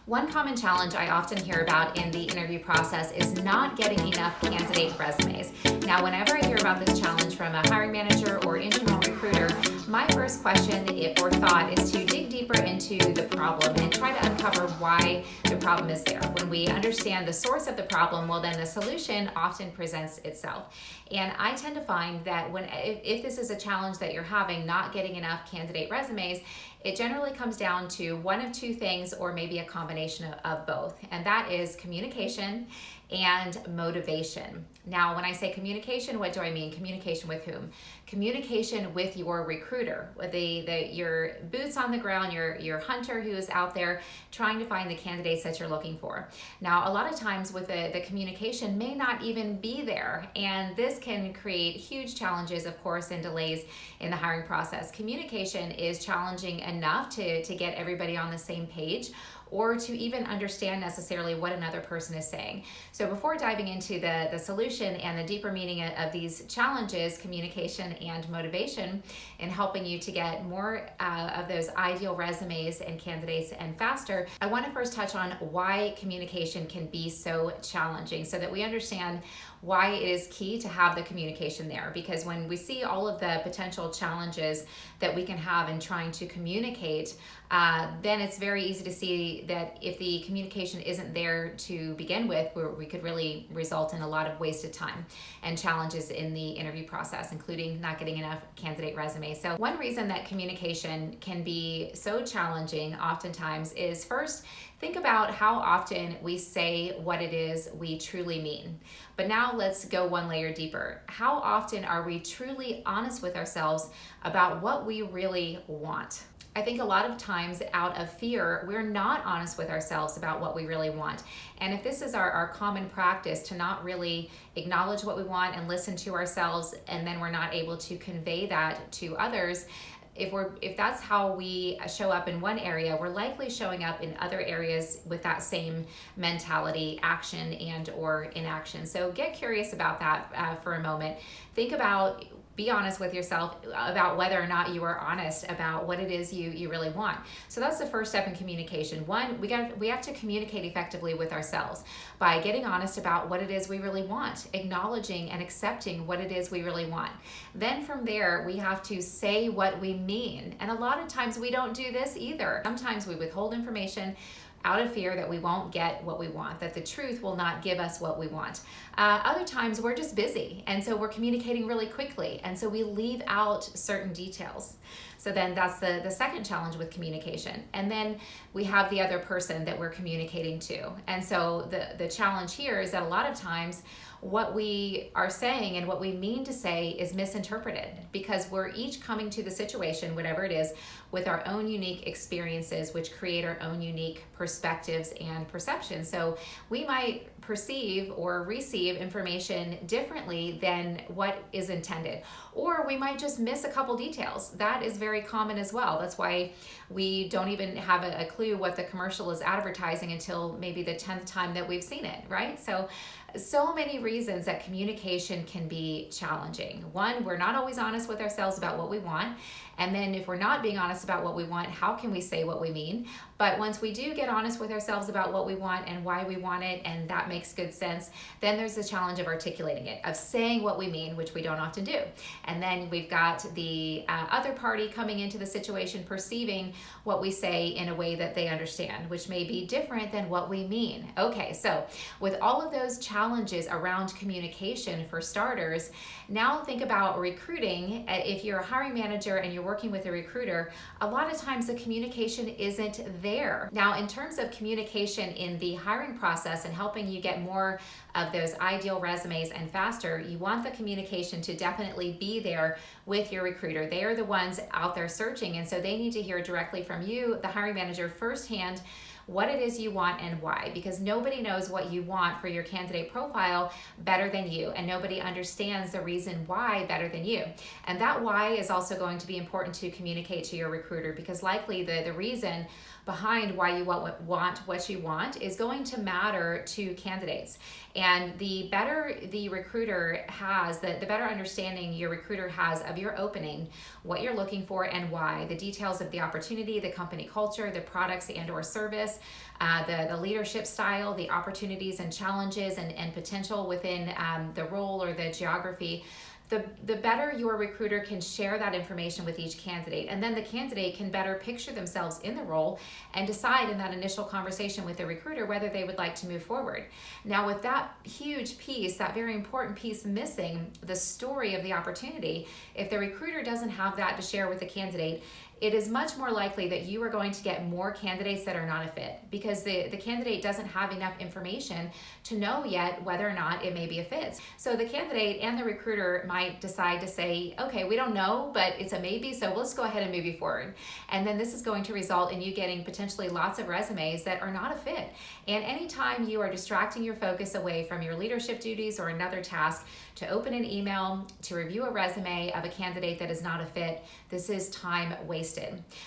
One common challenge I often hear about in the interview process is not getting enough candidate resumes. Now, whenever I hear about this challenge from a hiring manager or internal recruiter, my first question or thought is to dig deeper into the problem and try to uncover why the problem is there. When we understand the source of the problem, well, then the solution often presents itself. And I tend to find that if this is a challenge that you're having, not getting enough candidate resumes, it generally comes down to one of two things or maybe a combination of both, and that is communication and motivation. Now, when I say communication, what do I mean? Communication with whom? Communication with your recruiter, with your boots on the ground, your hunter who is out there trying to find the candidates that you're looking for. Now, a lot of times with the communication may not even be there, and this can create huge challenges, of course, and delays in the hiring process. Communication is challenging enough to get everybody on the same page, or to even understand necessarily what another person is saying. So before diving into the solution and the deeper meaning of these challenges, communication and motivation, and helping you to get more of those ideal resumes and candidates and faster, I want to first touch on why communication can be so challenging so that we understand why it is key to have the communication there. Because when we see all of the potential challenges that we can have in trying to communicate, then it's very easy to see that if the communication isn't there to begin with, we could really result in a lot of wasted time and challenges in the interview process, including not getting enough candidate resumes. So one reason that communication can be so challenging oftentimes is, first, think about how often we say what it is we truly mean. But now let's go one layer deeper. How often are we truly honest with ourselves about what we really want? I think a lot of times out of fear, we're not honest with ourselves about what we really want. And if this is our common practice to not really acknowledge what we want and listen to ourselves, and then we're not able to convey that to others, if that's how we show up in one area, we're likely showing up in other areas with that same mentality, action and or inaction. So get curious about that for a moment. Be honest with yourself about whether or not you are honest about what it is you really want. So that's the first step in communication. One, we have to communicate effectively with ourselves by getting honest about what it is we really want, acknowledging and accepting what it is we really want. Then from there, we have to say what we mean. And a lot of times we don't do this either. Sometimes we withhold information out of fear that we won't get what we want, that the truth will not give us what we want. Other times we're just busy, and so we're communicating really quickly, and so we leave out certain details. So then that's the second challenge with communication. And then we have the other person that we're communicating to. And so the challenge here is that a lot of times what we are saying and what we mean to say is misinterpreted, because we're each coming to the situation, whatever it is, with our own unique experiences, which create our own unique perspectives and perceptions. So we might perceive or receive information differently than what is intended, or we might just miss a couple details. That is very common as well. That's why we don't even have a clue what the commercial is advertising until maybe the 10th time that we've seen it, right? So many reasons that communication can be challenging. One, we're not always honest with ourselves about what we want. And then if we're not being honest about what we want, how can we say what we mean? But once we do get honest with ourselves about what we want and why we want it, and that makes good sense, then there's the challenge of articulating it, of saying what we mean, which we don't often do. And then we've got the other party coming into the situation, perceiving what we say in a way that they understand, which may be different than what we mean. Okay, so with all of those challenges around communication for starters, now think about recruiting. If you're a hiring manager and you're working with a recruiter, a lot of times the communication isn't there. Now, in terms of communication in the hiring process and helping you get more of those ideal resumes and faster, you want the communication to definitely be there with your recruiter. They are the ones out there searching, and so they need to hear directly from you, the hiring manager, firsthand, what it is you want and why, because nobody knows what you want for your candidate profile better than you, and nobody understands the reason why better than you. And that why is also going to be important to communicate to your recruiter, because likely the reason behind why you want what you want is going to matter to candidates. And the better the recruiter has, the better understanding your recruiter has of your opening, what you're looking for and why, the details of the opportunity, the company culture, the products and or service, the leadership style, the opportunities and challenges and potential within the role or the geography, the better your recruiter can share that information with each candidate. And then the candidate can better picture themselves in the role and decide in that initial conversation with the recruiter whether they would like to move forward. Now, with that huge piece, that very important piece missing, the story of the opportunity, if the recruiter doesn't have that to share with the candidate, it is much more likely that you are going to get more candidates that are not a fit, because the candidate doesn't have enough information to know yet whether or not it may be a fit. So the candidate and the recruiter might decide to say, okay, we don't know, but it's a maybe, so let's go ahead and move you forward. And then this is going to result in you getting potentially lots of resumes that are not a fit. And anytime you are distracting your focus away from your leadership duties or another task to open an email, to review a resume of a candidate that is not a fit, this is time wasted.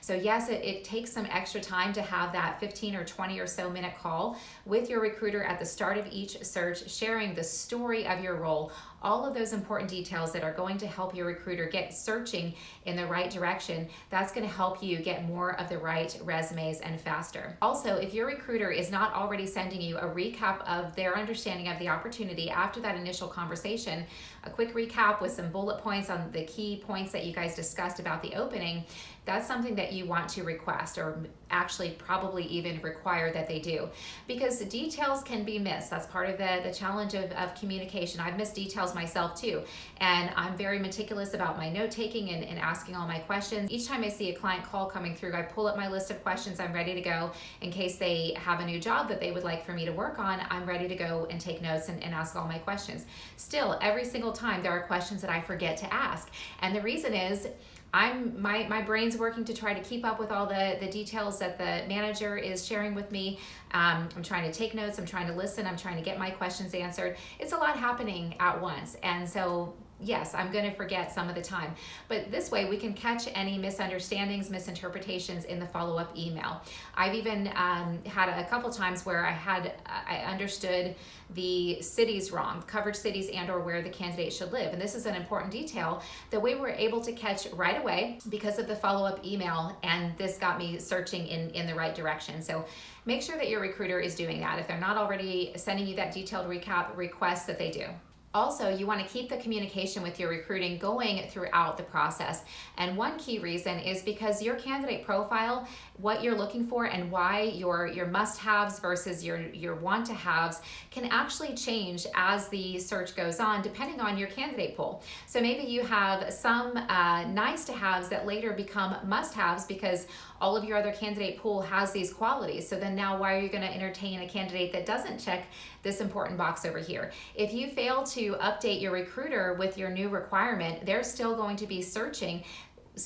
So yes, it takes some extra time to have that 15 or 20 or so minute call with your recruiter at the start of each search, sharing the story of your role, all of those important details that are going to help your recruiter get searching in the right direction. That's going to help you get more of the right resumes and faster. Also, if your recruiter is not already sending you a recap of their understanding of the opportunity after that initial conversation, a quick recap with some bullet points on the key points that you guys discussed about the opening, that's something that you want to request, or actually probably even require that they do, because details can be missed. That's part of the challenge of communication. I've missed details myself too, and I'm very meticulous about my note taking and asking all my questions. Each time I see a client call coming through, I pull up my list of questions. I'm ready to go in case they have a new job that they would like for me to work on. I'm ready to go and take notes and ask all my questions. Still, every single time there are questions that I forget to ask, and the reason is my brain's working to try to keep up with all the details that the manager is sharing with me. I'm trying to take notes, I'm trying to listen, I'm trying to get my questions answered. It's a lot happening at once, and so yes, I'm going to forget some of the time, but this way we can catch any misunderstandings, misinterpretations in the follow-up email. I've even had a couple times where I understood the cities wrong, coverage cities and or where the candidate should live. And this is an important detail that we were able to catch right away because of the follow-up email, and this got me searching in the right direction. So make sure that your recruiter is doing that. If they're not already sending you that detailed recap, request that they do. Also, you want to keep the communication with your recruiting going throughout the process. And one key reason is because your candidate profile, what you're looking for and why your must-haves versus your want-to-haves can actually change as the search goes on, depending on your candidate pool. So maybe you have some nice-to-haves that later become must-haves because all of your other candidate pool has these qualities. So then now why are you going to entertain a candidate that doesn't check this important box over here? If you fail to update your recruiter with your new requirement, they're still going to be searching,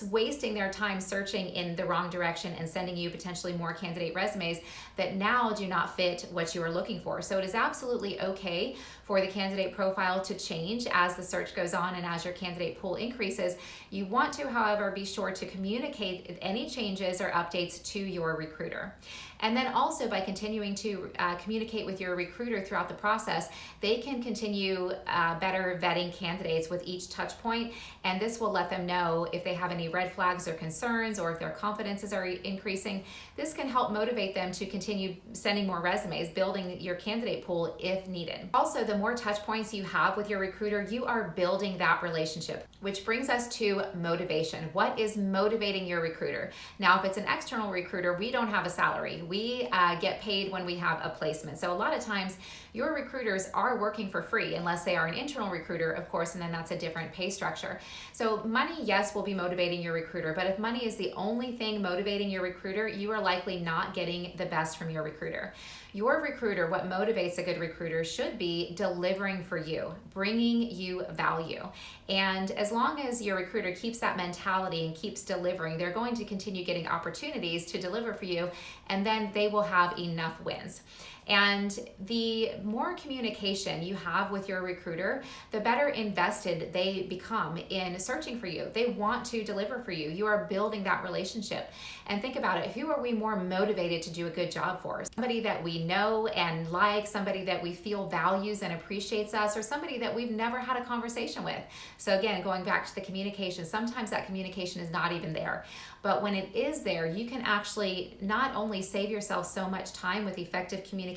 wasting their time searching in the wrong direction and sending you potentially more candidate resumes that now do not fit what you are looking for. So it is absolutely okay for the candidate profile to change as the search goes on and as your candidate pool increases. You want to, however, be sure to communicate any changes or updates to your recruiter. And then also by continuing to communicate with your recruiter throughout the process, they can continue better vetting candidates with each touch point, and this will let them know if they have any red flags or concerns or if their confidences are increasing. This can help motivate them to continue sending more resumes, building your candidate pool if needed. Also, the more touch points you have with your recruiter, you are building that relationship, which brings us to motivation. What is motivating your recruiter? Now, if it's an external recruiter, we don't have a salary. We get paid when we have a placement. So a lot of times your recruiters are working for free unless they are an internal recruiter, of course, and then that's a different pay structure. So money, yes, will be motivating your recruiter, but if money is the only thing motivating your recruiter, you are likely not getting the best from your recruiter. Your recruiter, what motivates a good recruiter should be delivering for you, bringing you value. And as long as your recruiter keeps that mentality and keeps delivering, they're going to continue getting opportunities to deliver for you. And then then they will have enough wins. And the more communication you have with your recruiter, the better invested they become in searching for you. They want to deliver for you. You are building that relationship. And think about it, who are we more motivated to do a good job for? Somebody that we know and like, somebody that we feel values and appreciates us, or somebody that we've never had a conversation with. So again, going back to the communication, sometimes that communication is not even there. But when it is there, you can actually not only save yourself so much time with effective communication,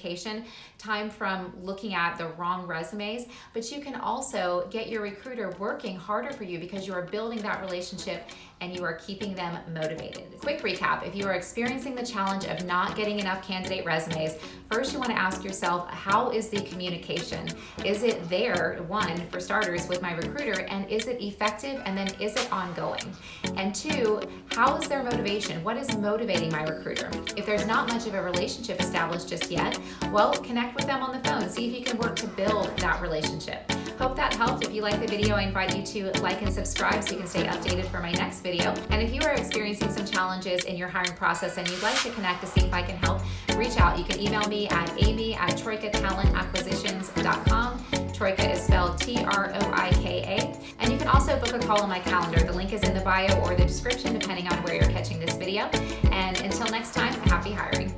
time from looking at the wrong resumes, but you can also get your recruiter working harder for you because you are building that relationship and you are keeping them motivated. Quick recap, if you are experiencing the challenge of not getting enough candidate resumes, first you want to ask yourself, how is the communication? Is it there, one, for starters, with my recruiter, and is it effective, and then is it ongoing? And two, how is their motivation? What is motivating my recruiter? If there's not much of a relationship established just yet, well, connect with them on the phone. See if you can work to build that relationship. Hope that helped. If you like the video, I invite you to like and subscribe so you can stay updated for my next video. And if you are experiencing some challenges in your hiring process and you'd like to connect to see if I can help, reach out. You can email me at amy@troikatalentacquisitions.com. Troika is spelled Troika. And you can also book a call on my calendar. The link is in the bio or the description, depending on where you're catching this video. And until next time, happy hiring.